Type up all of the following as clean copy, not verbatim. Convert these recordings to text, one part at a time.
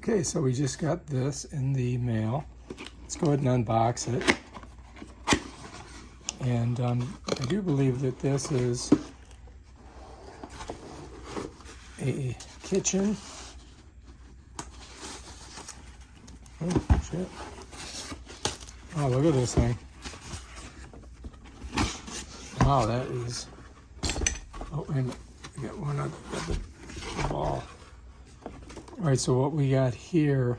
Okay, so we just got this in the mail. Let's go ahead and unbox it. And I do believe that this is a kitchen. Oh, shit. Oh, look at this thing. Wow, that is... Oh, wait a minute. I got one on the ball. All right, so what we got here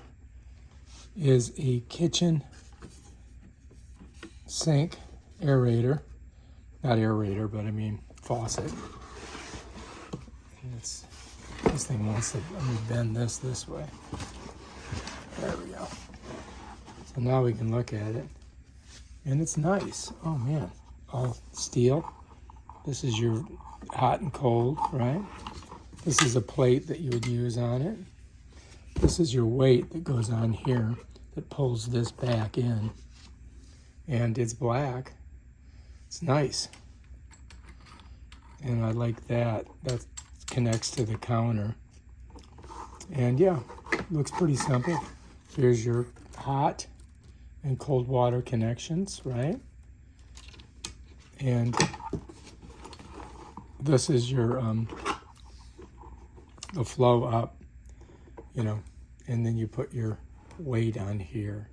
is a kitchen sink aerator. Not aerator, but I mean faucet. And this thing wants to, let me bend this way. There we go. So now we can look at it. And it's nice. Oh man, all steel. This is your hot and cold, right? This is a plate that you would use on it. This is your weight that goes on here that pulls this back in. And it's black. It's nice. And I like that. That connects to the counter. And yeah, looks pretty simple. Here's your hot and cold water connections, right? And this is your the flow up, you know, and then you put your weight on here.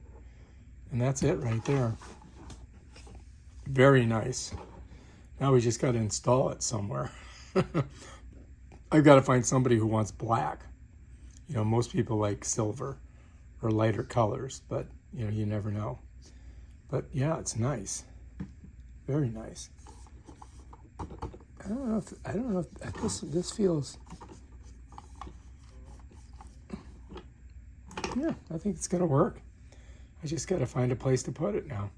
And that's it right there. Very nice. Now we just got to install it somewhere. I've got to find somebody who wants black. You know, most people like silver or lighter colors, but you know, you never know. But yeah, it's nice. Very nice. I don't know if this feels... Yeah, I think it's gonna work. I just gotta find a place to put it now.